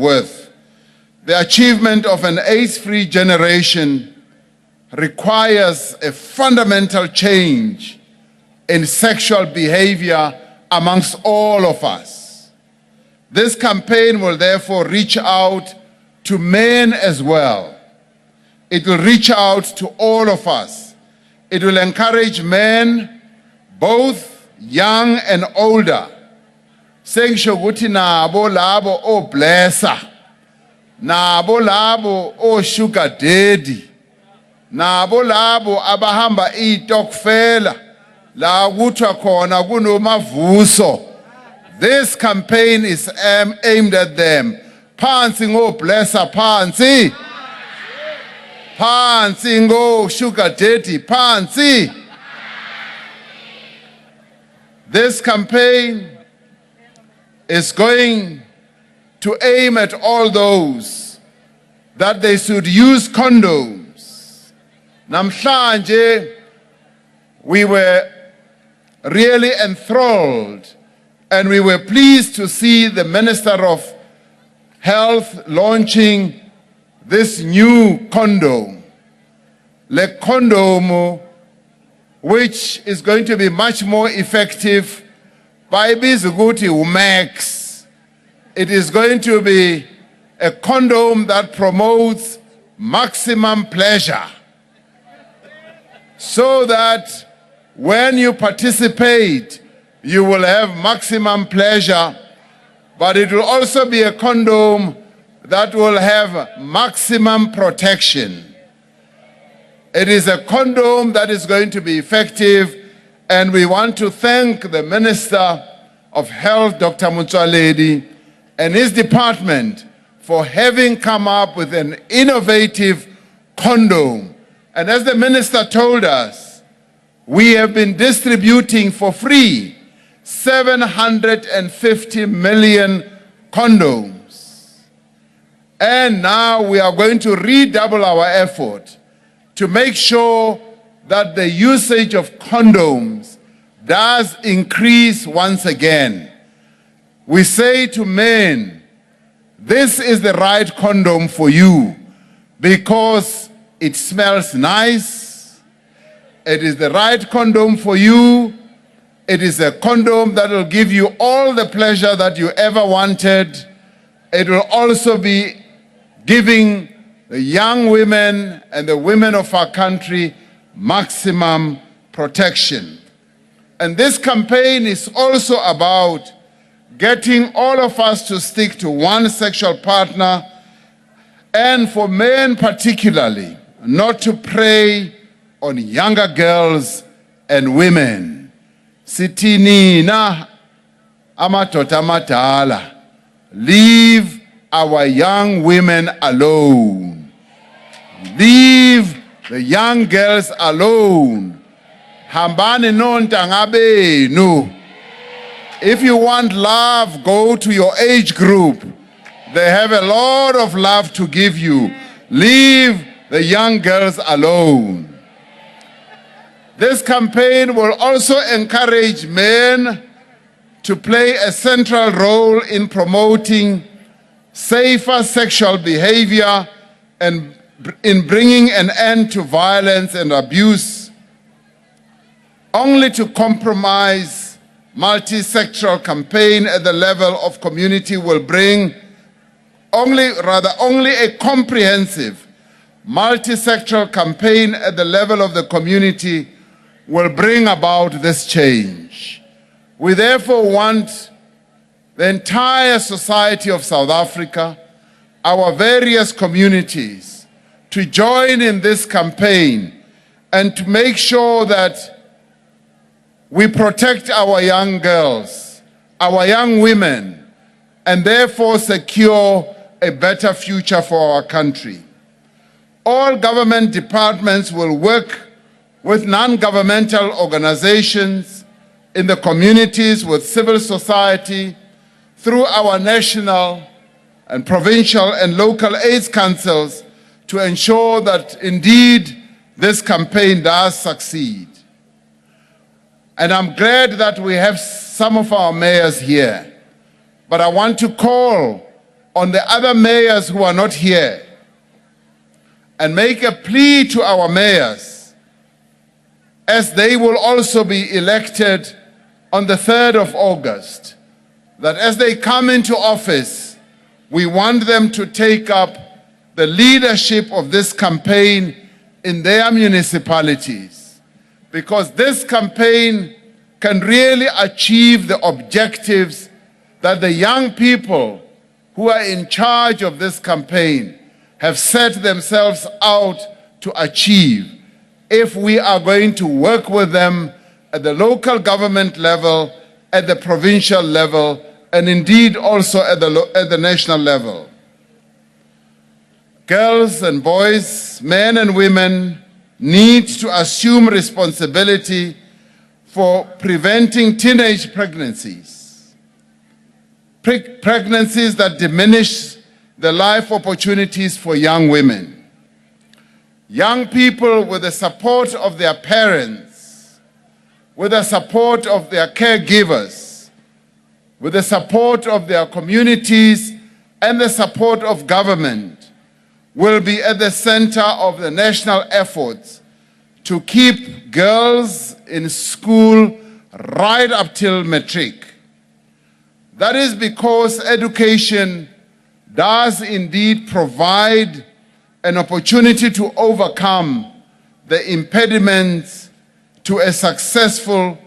worth. The achievement of an AIDS-free generation requires a fundamental change in sexual behavior amongst all of us. This campaign will therefore reach out to men as well. It will reach out to all of us. It will encourage men, both young and older. Sengisho ukuthi nabo labo oblessa, nabo labo o-sugar daddy, nabo labo abahamba itokfela, la kuthiwa khona kunomavuso. This campaign is aimed at them. Phansi ngoblessa phansi. Phansi ngo-sugar daddy phansi. This campaign is going to aim at all those that they should use condoms. Namhlanje, we were really enthralled and we were pleased to see the Minister of Health launching this new condom, le condom, which is going to be much more effective. Bayibiza ukuthi uMax. It is going to be a condom that promotes maximum pleasure, so that when you participate, you will have maximum pleasure, but it will also be a condom that will have maximum protection. It is a condom that is going to be effective, and we want to thank the Minister of Health, Dr. Motsoaledi, and his department for having come up with an innovative condom. And as the Minister told us, we have been distributing for free 750 million condoms. And now we are going to redouble our effort to make sure that the usage of condoms does increase once again. We say to men, this is the right condom for you because it smells nice. It is the right condom for you. It is a condom that will give you all the pleasure that you ever wanted. It will also be giving the young women and the women of our country maximum protection. And this campaign is also about getting all of us to stick to one sexual partner, and for men particularly, not to prey on younger girls and women. Sithi nina amadoda amadala, leave our young women alone. Leave the young girls alone. Hambani nontanga benu. If you want love, go to your age group. They have a lot of love to give you. Leave the young girls alone. This campaign will also encourage men to play a central role in promoting safer sexual behavior and in bringing an end to violence and abuse. Only to compromise multi-sectoral campaign at the level of community will bring only a comprehensive multi-sectoral campaign at the level of the community will bring about this change. We therefore want the entire society of South Africa, our various communities, to join in this campaign and to make sure that we protect our young girls, our young women, and therefore secure a better future for our country. All government departments will work with non-governmental organizations in the communities, with civil society, through our national and provincial and local AIDS councils to ensure that indeed this campaign does succeed. And I'm glad that we have some of our mayors here, but I want to call on the other mayors who are not here and make a plea to our mayors, as they will also be elected on the 3rd of August, that as they come into office, we want them to take up the leadership of this campaign in their municipalities, because this campaign can really achieve the objectives that the young people who are in charge of this campaign have set themselves out to achieve, if we are going to work with them at the local government level, at the provincial level, and indeed also at the national level. Girls and boys, men and women need to assume responsibility for preventing teenage pregnancies, pregnancies that diminish the life opportunities for young women. Young people, with the support of their parents, with the support of their caregivers, with the support of their communities and the support of government, will be at the center of the national efforts to keep girls in school right up till matric. That is because education does indeed provide an opportunity to overcome the impediments to a successful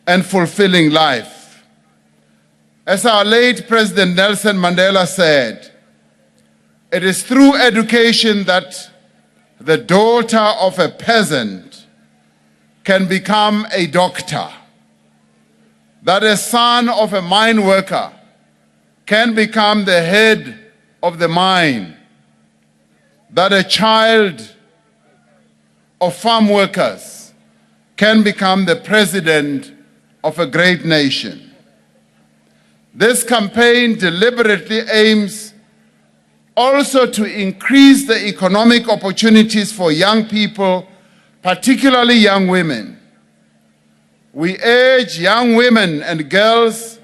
and fulfilling life. As our late President Nelson Mandela said, it is through education that the daughter of a peasant can become a doctor, that a son of a mine worker can become the head of the mine, that a child of farm workers can become the president of a great nation. This campaign deliberately aims also to increase the economic opportunities for young people, particularly young women. We urge young women and girls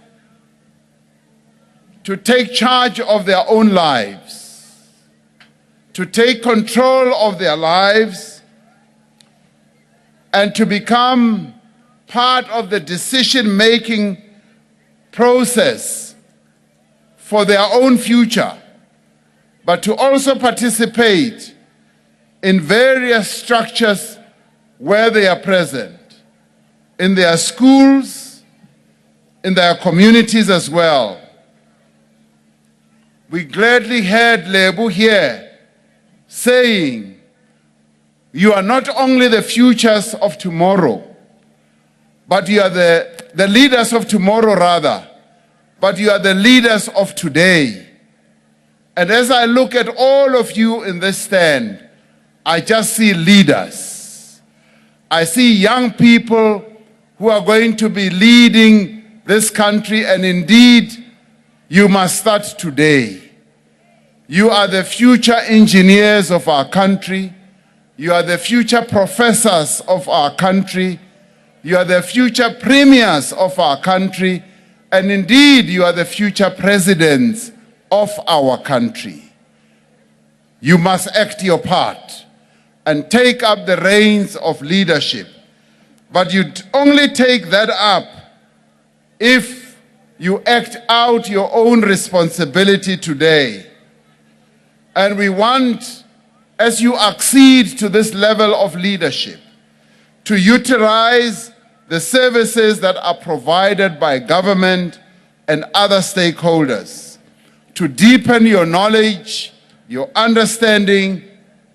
to take charge of their own lives, to take control of their lives, and to become part of the decision-making process for their own future, but to also participate in various structures where they are present, in their schools, in their communities as well. We gladly heard Lebu here saying, you are not only the futures of tomorrow, but you are the leaders of tomorrow rather, but you are the leaders of today. And as I look at all of you in this stand, I just see leaders. I see young people who are going to be leading this country, and indeed, you must start today. You are the future engineers of our country. You are the future professors of our country. You are the future premiers of our country. And indeed, you are the future presidents of our country. You must act your part and take up the reins of leadership. But you only take that up if you act out your own responsibility today. And we want, as you accede to this level of leadership, to utilize the services that are provided by government and other stakeholders, to deepen your knowledge, your understanding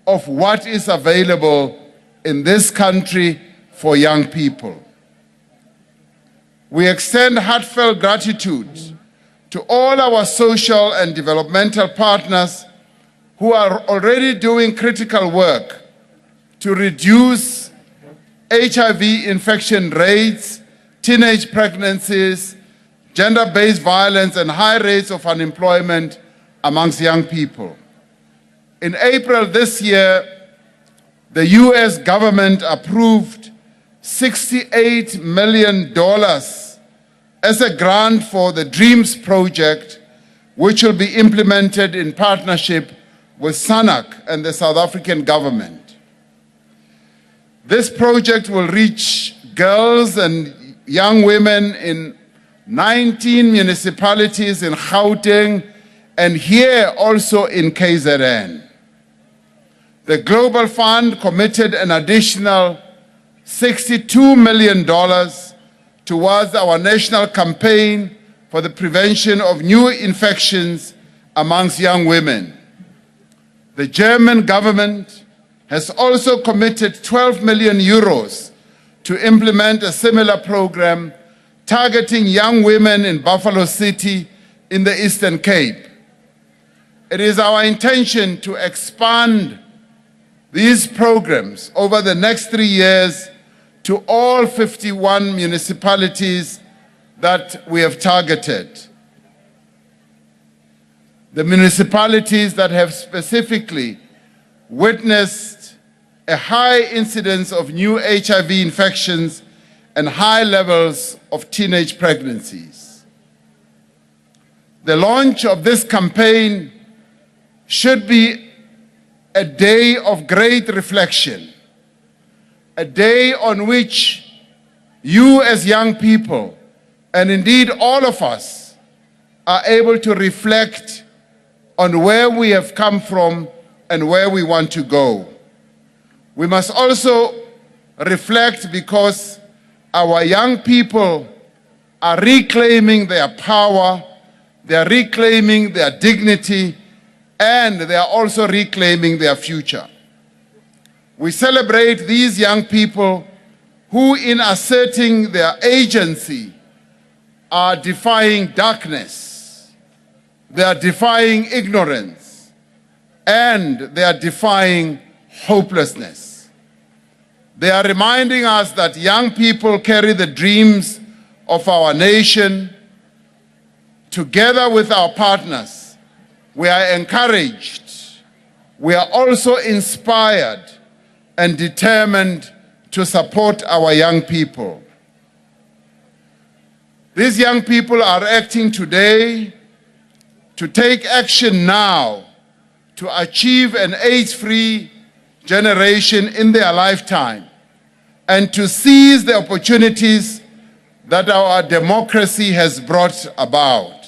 of what is available in this country for young people. We extend heartfelt gratitude to all our social and developmental partners who are already doing critical work to reduce HIV infection rates, teenage pregnancies, gender-based violence, and high rates of unemployment amongst young people. In April this year, the US government approved $68 million as a grant for the DREAMS project which will be implemented in partnership with SANAC and the South African government. This project will reach girls and young women in 19 municipalities in Gauteng and here also in KZN. The Global Fund committed an additional $62 million towards our national campaign for the prevention of new infections amongst young women. The German government has also committed 12 million euros to implement a similar program targeting young women in Buffalo City in the Eastern Cape. It is our intention to expand these programs over the next 3 years to all 51 municipalities that we have targeted. The municipalities that have specifically witnessed a high incidence of new HIV infections and high levels of teenage pregnancies. The launch of this campaign should be a day of great reflection, a day on which you as young people, and indeed all of us, are able to reflect on where we have come from and where we want to go. We must also reflect because our young people are reclaiming their power, they are reclaiming their dignity, and they are also reclaiming their future. We celebrate these young people who, in asserting their agency, are defying darkness, they are defying ignorance, and they are defying hopelessness. They are reminding us that young people carry the dreams of our nation. Together with our partners, we are encouraged, we are also inspired and determined to support our young people. These young people are acting today to take action now to achieve an AIDS-free generation in their lifetime and to seize the opportunities that our democracy has brought about.